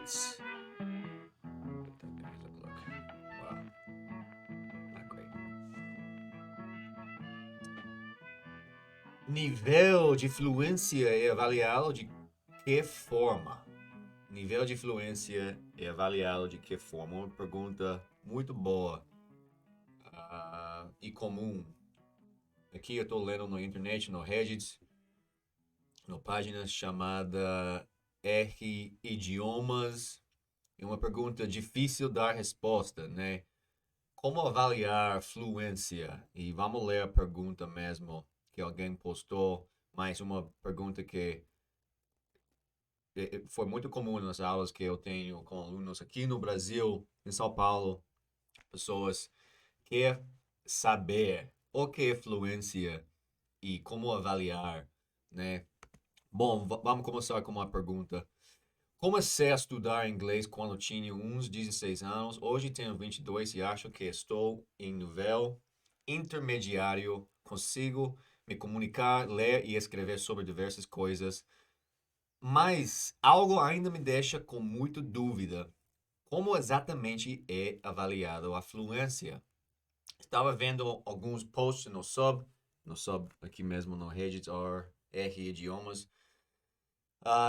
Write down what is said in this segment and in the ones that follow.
States. Wow, not great. Nível de fluência é avaliado de que forma? Nível de fluência é avaliado de que forma? Uma pergunta muito boa e comum. Aqui eu estou lendo na internet, no Reddit, na página chamada R Idiomas. É uma pergunta difícil dar resposta, né? Como avaliar fluência? E vamos ler a pergunta mesmo que alguém postou, mais uma pergunta que foi muito comum nas aulas que eu tenho com alunos aqui no Brasil, em São Paulo, pessoas quer saber o que é fluência e como avaliar, né? Bom, vamos começar com uma pergunta. Comecei a estudar inglês quando tinha uns 16 anos. Hoje tenho 22 e acho que estou em nível intermediário. Consigo me comunicar, ler e escrever sobre diversas coisas, mas algo ainda me deixa com muita dúvida. Como exatamente é avaliado a fluência? Estava vendo alguns posts no sub aqui mesmo no Reddit or R Idiomas,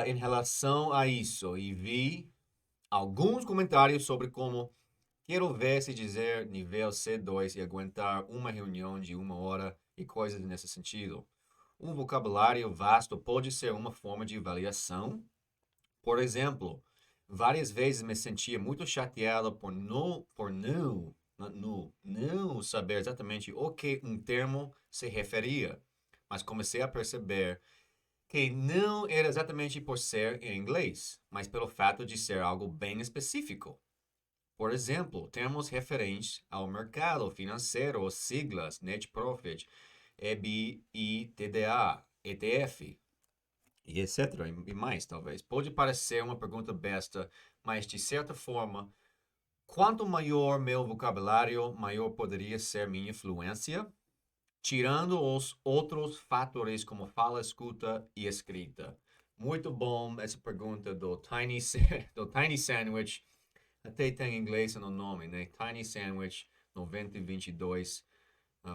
em relação a isso e vi alguns comentários sobre como quero ver se dizer nível C2 e aguentar uma reunião de 1 hora e coisas nesse sentido. Um vocabulário vasto pode ser uma forma de avaliação. Por exemplo, várias vezes me sentia muito chateado por não saber exatamente o que um termo se referia, mas comecei a perceber que não era exatamente por ser em inglês, mas pelo fato de ser algo bem específico. Por exemplo, termos referentes ao mercado financeiro ou siglas Net Profit, EBITDA, ETF, e etc. E mais, talvez. Pode parecer uma pergunta besta, mas de certa forma, quanto maior meu vocabulário, maior poderia ser minha fluência, tirando os outros fatores como fala, escuta e escrita. Muito bom essa pergunta do do Tiny Sandwich. Até tem em inglês no nome, né? Tiny Sandwich 9022.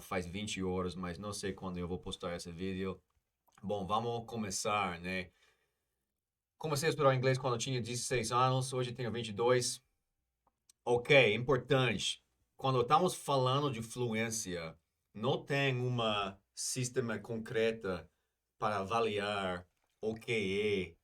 Faz 20 horas, mas não sei quando eu vou postar esse vídeo. Bom, vamos começar, né? Comecei a estudar inglês quando eu tinha 16 anos, hoje tenho 22. Ok, importante. Quando estamos falando de fluência, não tem uma sistema concreta para avaliar o que é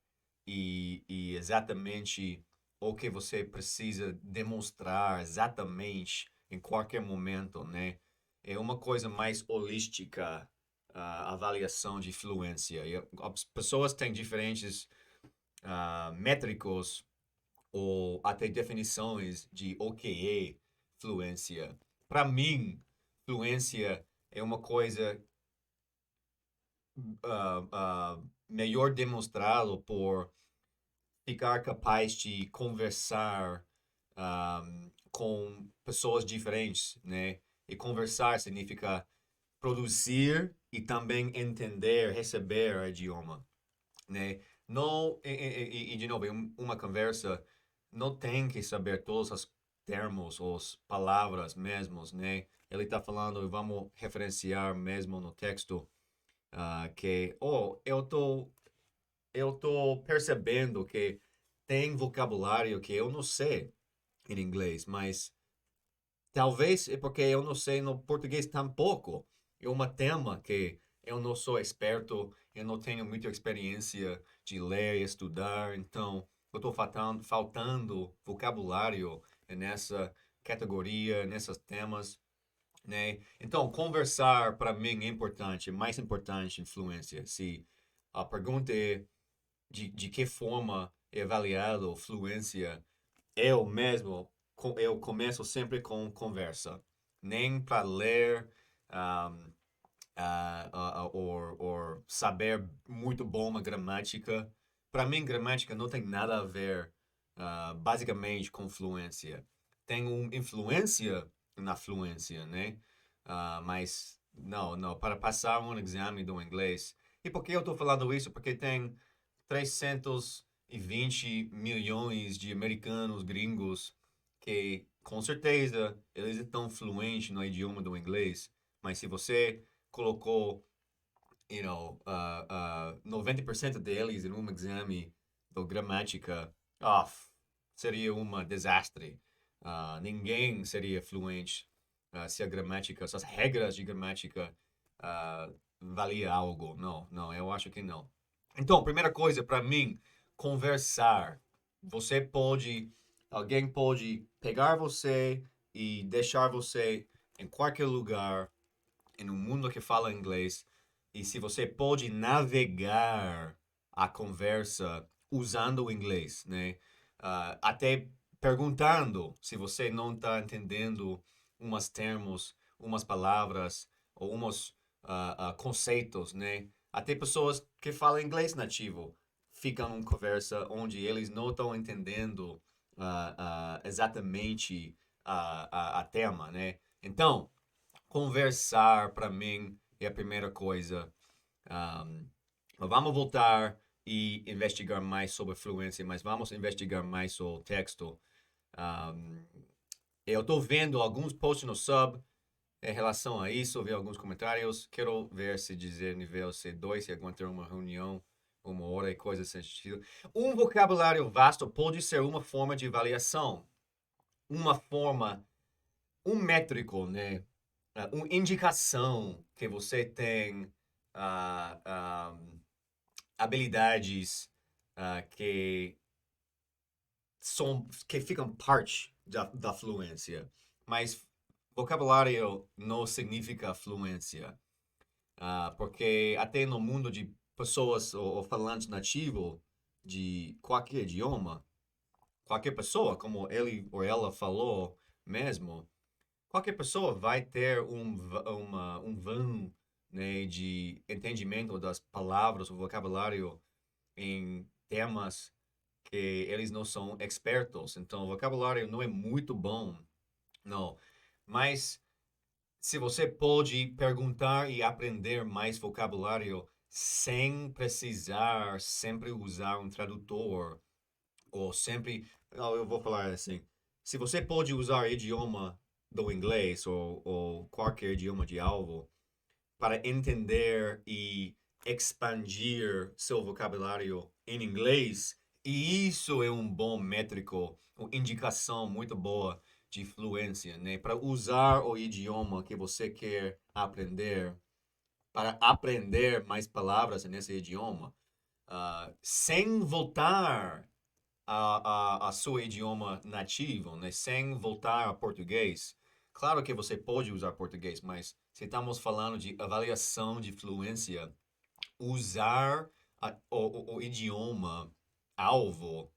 e exatamente o que você precisa demonstrar exatamente em qualquer momento, né? É uma coisa mais holística, a avaliação de fluência. E as pessoas têm diferentes métricos ou até definições de o que é fluência. Para mim, fluência é uma coisa melhor demonstrado por ficar capaz de conversar com pessoas diferentes, né? E conversar significa produzir e também entender, receber o idioma, né? Não, de novo, em uma conversa, não tem que saber todos os termos, as palavras mesmos, né? Ele está falando, e vamos referenciar mesmo no texto, que, eu tô percebendo que tem vocabulário que eu não sei em inglês, mas talvez é porque eu não sei no português tampouco. É um tema que eu não sou experto, eu não tenho muita experiência de ler e estudar, então eu estou faltando vocabulário nessa categoria, nesses temas, né? Então, conversar para mim é importante, é mais importante influência. Se a pergunta é de que forma é avaliado fluência, eu mesmo, eu começo sempre com conversa. Nem para ler ou saber muito bom uma gramática. Para mim, gramática não tem nada a ver, basicamente, com fluência. Tem uma influência na fluência, né? Mas, não, não. Para passar um exame do inglês. E por que eu estou falando isso? Porque tem 300 220 milhões de americanos, gringos, que com certeza eles estão fluentes no idioma do inglês, mas se você colocou, 90% deles em um exame de gramática, ah, seria um desastre. Ninguém seria fluente se a gramática, se as regras de gramática valia algo. Não, não, eu acho que não. Então, primeira coisa para mim, conversar. Alguém pode pegar você e deixar você em qualquer lugar, em um mundo que fala inglês, e se você pode navegar a conversa usando o inglês, né? Até perguntando se você não está entendendo umas termos, umas palavras ou uns conceitos, né? Até pessoas que falam inglês nativo ficam em conversa onde eles não estão entendendo exatamente a tema, né? Então, conversar para mim é a primeira coisa. Um, Vamos voltar e investigar mais sobre fluência, mas vamos investigar mais sobre o texto. Um, eu estou vendo alguns posts no sub em relação a isso, vi alguns comentários. Quero ver se dizer nível C2, se aguentar uma reunião, uma hora e coisas desse sentido. Um vocabulário vasto pode ser uma forma de avaliação, uma forma, um métrico, né? Uma indicação que você tem ah, ah, habilidades que que ficam parte da fluência. Mas vocabulário não significa fluência, porque até no mundo de pessoas ou falantes nativo de qualquer idioma, qualquer pessoa, como ele ou ela falou mesmo, qualquer pessoa vai ter um vão, né, de entendimento das palavras, o vocabulário em temas que eles não são expertos. Então, o vocabulário não é muito bom, não. Mas se você pode perguntar e aprender mais vocabulário sem precisar sempre usar um tradutor, ou sempre. Não, eu vou falar assim. Se você pode usar idioma do inglês ou qualquer idioma de algo para entender e expandir seu vocabulário em inglês, e isso é um bom métrico, uma indicação muito boa de fluência, né? Para usar o idioma que você quer aprender, para aprender mais palavras nesse idioma, sem voltar a seu idioma nativo, né? Sem voltar a português. Claro que você pode usar português, mas se estamos falando de avaliação de fluência, usar o idioma alvo,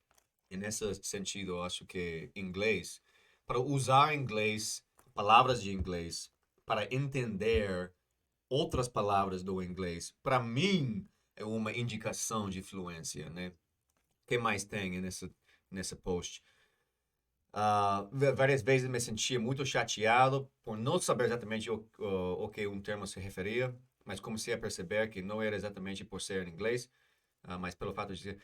e nesse sentido, eu acho que inglês, para usar inglês, palavras de inglês, para entender outras palavras do inglês, para mim, é uma indicação de fluência, né? O que mais tem nesse post? Várias vezes me sentia muito chateado por não saber exatamente o que um termo se referia, mas comecei a perceber que não era exatamente por ser em inglês, mas pelo fato de ser.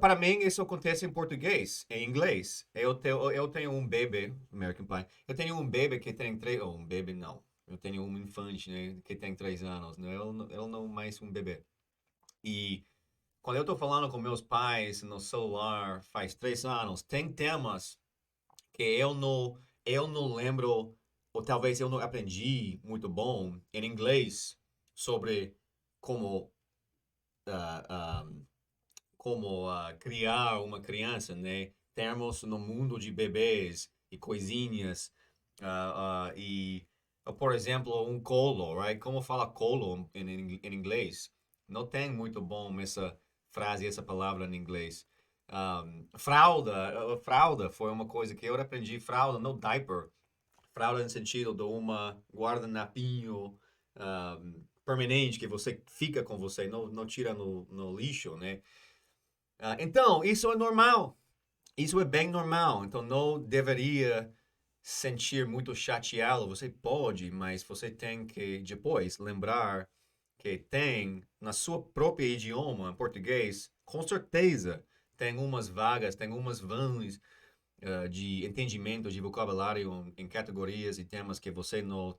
Para mim, isso acontece em português, em inglês. Eu tenho um bebê, American Pie, eu tenho um bebê que tem três. Oh, um bebê não. Eu tenho um infante, né, que tem 3 anos, né? Ele não mais um bebê. E quando eu estou falando com meus pais no celular faz 3 anos, tem temas que eu não lembro, ou talvez eu não aprendi muito bom em inglês sobre como, ah, ah, criar uma criança, né? Termos no mundo de bebês e coisinhas, por exemplo, um colo, right? Como fala colo em inglês? Não tem muito bom essa frase, essa palavra em inglês. Fralda foi uma coisa que eu aprendi, fralda, não diaper. Fralda no sentido de uma guardanapinho permanente que você fica com você, não tira no lixo, né? Então, isso é normal. Isso é bem normal. Então, não deveria sentir muito chateado. Você pode, mas você tem que depois lembrar que tem na sua própria idioma, português, com certeza tem umas vagas, tem umas vans de entendimento de vocabulário em categorias e temas que você não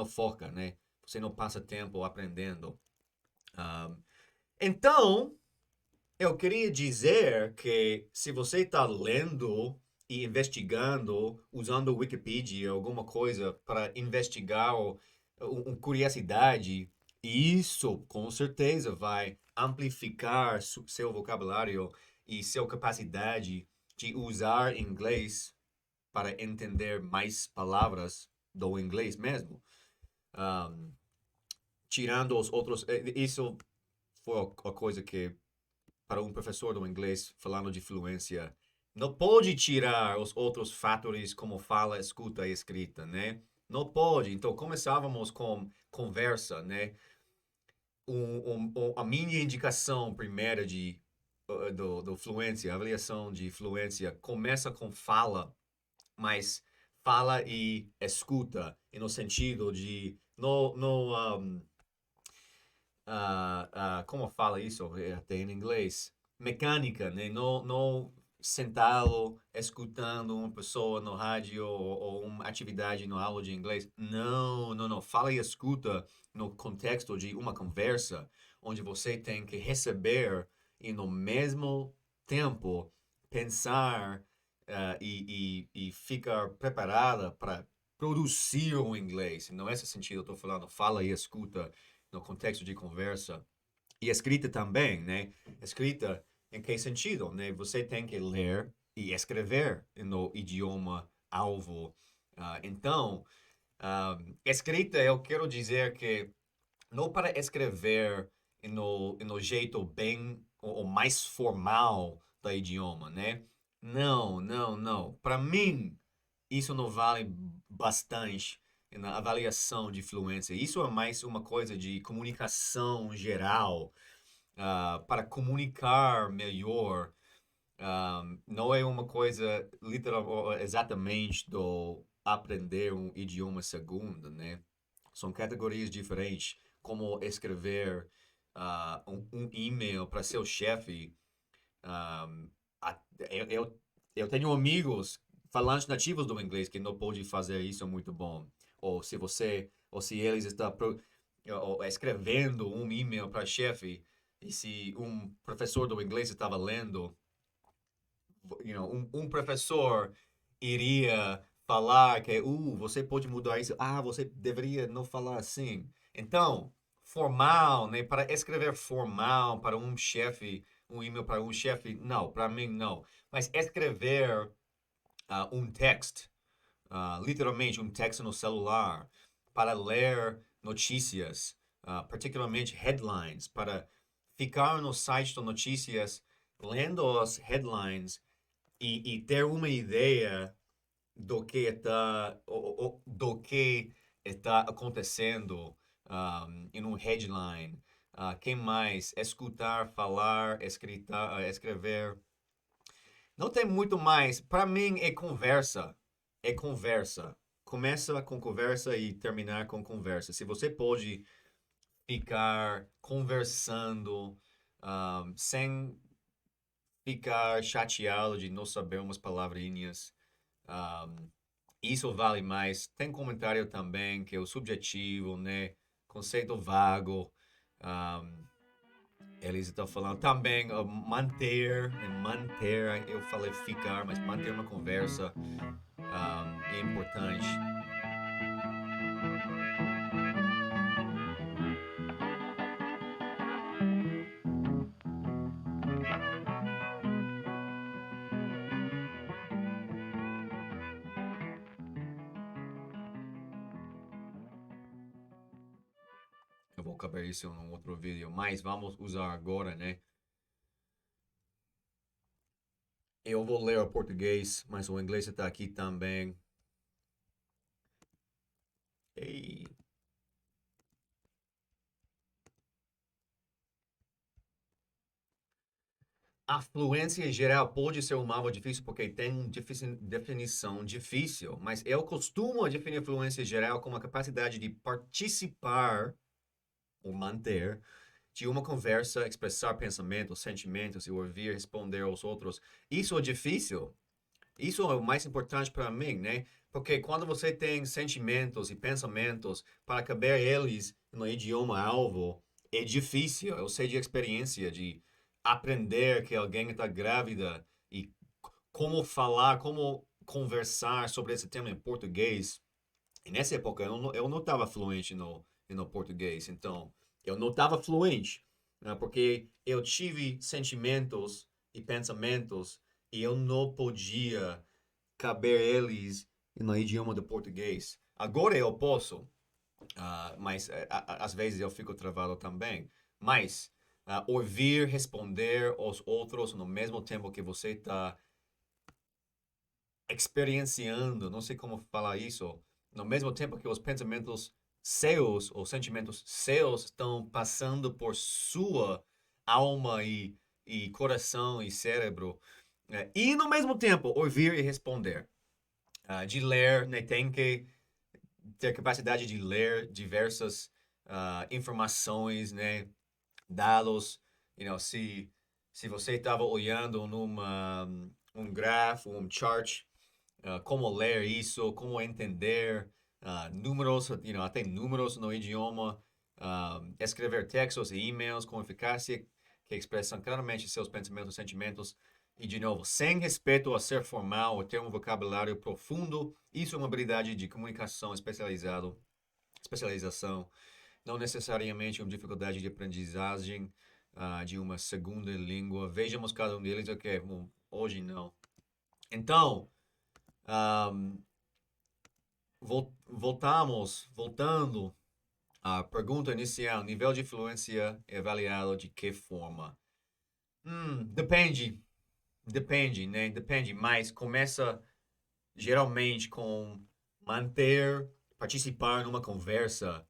foca, né? Você não passa tempo aprendendo. Ah, então, eu queria dizer que se você está lendo e investigando, usando o Wikipedia, alguma coisa para investigar curiosidade, isso com certeza vai amplificar seu vocabulário e sua capacidade de usar inglês para entender mais palavras do inglês mesmo. Um, tirando os outros, isso foi a coisa que para um professor do inglês falando de fluência, não pode tirar os outros fatores como fala, escuta e escrita, né? Não pode. Então, começávamos com conversa, né? A minha indicação primeira do fluência, avaliação de fluência, começa com fala, mas fala e escuta, e no sentido de, como fala isso até em inglês? Mecânica, né? Não sentá-lo escutando uma pessoa no rádio ou uma atividade no aula de inglês. Não, não, não. Fala e escuta no contexto de uma conversa, onde você tem que receber e no mesmo tempo pensar e ficar preparada para produzir o inglês. Não é esse sentido, eu estou falando fala e escuta no contexto de conversa. E escrita também, né? Escrita em que sentido, né? Você tem que ler e escrever no idioma alvo. Então, escrita, eu quero dizer que não para escrever no jeito bem ou mais formal do idioma, né? Não, não, não. Para mim, isso não vale bastante na avaliação de fluência. Isso é mais uma coisa de comunicação geral, para comunicar melhor. Não é uma coisa literal, exatamente do aprender um idioma segundo, né? São categorias diferentes, como escrever um e-mail para seu chefe. Um, eu tenho amigos falantes nativos do inglês que não podem fazer isso muito bom. Ou se eles estão ou escrevendo um e-mail para chefe, e se um professor do inglês estava lendo, um professor iria falar que, você pode mudar isso, você deveria não falar assim. Então, formal, né? Para escrever formal para um chefe, um e-mail para um chefe, não, para mim não. Mas escrever um texto, literalmente um texto no celular, para ler notícias, particularmente headlines, para ficar no site de notícias, lendo as headlines e ter uma ideia do que está acontecendo em um headline. Quem mais? Escutar, falar, escrever. Não tem muito mais. Para mim é conversa. É conversa. Começa com conversa e terminar com conversa. Se você pode ficar conversando sem ficar chateado de não saber umas palavrinhas. Um, isso vale mais. Tem comentário também que é o subjetivo, né? Conceito vago. Um, eles estão falando também manter, né? Manter, eu falei ficar, mas manter uma conversa é importante. Eu vou cover isso em um outro vídeo, mas vamos usar agora, né? Eu vou ler o português, mas o inglês está aqui também. Ei. A fluência em geral pode ser uma algo difícil porque tem uma definição difícil, mas eu costumo definir fluência em geral como a capacidade de participar ou manter de uma conversa, expressar pensamentos, sentimentos e ouvir, responder aos outros. Isso é difícil. Isso é o mais importante para mim, né? Porque quando você tem sentimentos e pensamentos, para caber eles no idioma alvo, é difícil. Eu sei de experiência de aprender que alguém está grávida e como falar, como conversar sobre esse tema em português. E nessa época eu não estava fluente no português, então eu não estava fluente, né, porque eu tive sentimentos e pensamentos e eu não podia caber eles no idioma do português. Agora eu posso, mas às vezes eu fico travado também. Mas ouvir, responder aos outros no mesmo tempo que você está experienciando, não sei como falar isso, no mesmo tempo que os pensamentos seus ou sentimentos seus estão passando por sua alma e coração e cérebro, e no mesmo tempo ouvir e responder. De ler, né, tem que ter capacidade de ler diversas informações, né, dados, se você estava olhando um grafo, um chart, como ler isso, como entender números, até números no idioma, escrever textos e e-mails com eficácia que expressam claramente seus pensamentos e sentimentos. E, de novo, sem respeito a ser formal ou ter um vocabulário profundo, isso é uma habilidade de comunicação especialização, não necessariamente uma dificuldade de aprendizagem de uma segunda língua. Vejamos cada um deles, ok, hoje não. Então, voltando à pergunta inicial, nível de fluência é avaliado de que forma? Depende, né? Depende, mas começa geralmente com participar numa conversa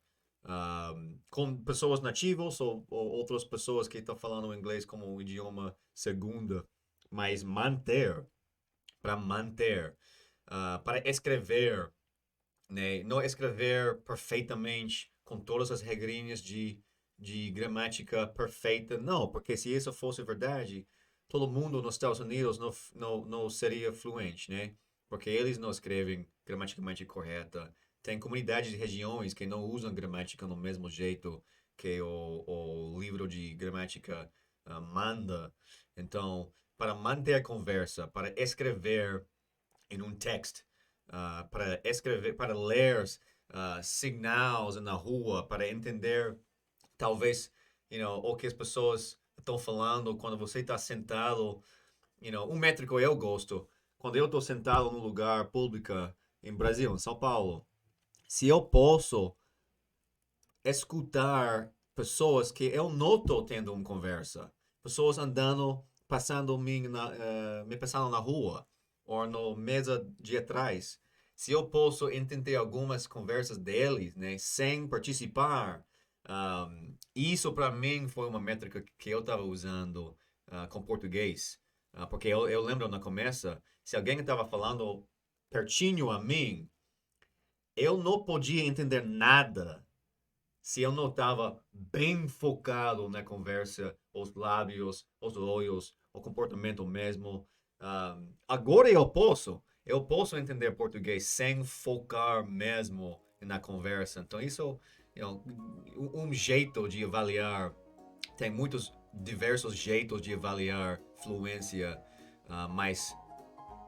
com pessoas nativas ou outras pessoas que estão falando inglês como um idioma segunda, mas para escrever, né? Não escrever perfeitamente com todas as regrinhas de gramática perfeita, não, porque se isso fosse verdade, todo mundo nos Estados Unidos não seria fluente, né? Porque eles não escrevem gramaticalmente correta. Tem comunidades de regiões que não usam gramática no mesmo jeito que o livro de gramática manda. Então, para manter a conversa, para escrever em um texto, para escrever, para ler sinais na rua, para entender talvez, o que as pessoas estão falando quando você está sentado, um métrico eu gosto, quando eu estou sentado num lugar público em Brasil, em São Paulo, se eu posso escutar pessoas que eu não estou tendo uma conversa, pessoas andando, me passando na rua, ou na mesa de atrás, se eu posso entender algumas conversas deles, né, sem participar, isso para mim foi uma métrica que eu estava usando com português, porque eu lembro na começo, se alguém estava falando pertinho a mim, eu não podia entender nada se eu não estava bem focado na conversa, os lábios, os olhos, o comportamento mesmo. Agora eu posso entender português sem focar mesmo na conversa. Então isso é um jeito de avaliar. Tem muitos diversos jeitos de avaliar fluência, mas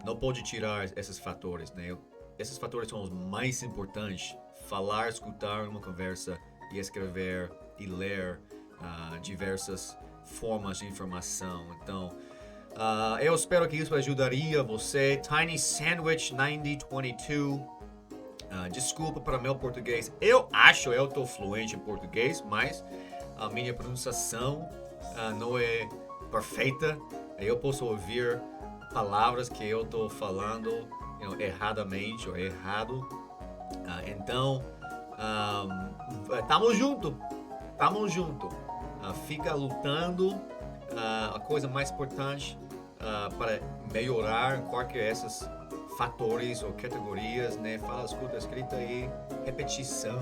não pode tirar esses fatores, né? Esses fatores são os mais importantes. Falar, escutar uma conversa e escrever e ler diversas formas de informação. Então, eu espero que isso ajudaria você. Tiny Sandwich 9022. Desculpa para meu português. Eu acho eu estou fluente em português, mas a minha pronunciação não é perfeita. Eu posso ouvir palavras que eu estou falando erradamente ou errado. Então, tamo junto. Tamo junto. Fica lutando. A coisa mais importante para melhorar qualquer esses fatores ou categorias, né? Fala, escuta, escrita e repetição,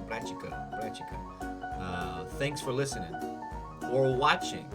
prática. Thanks for listening or watching.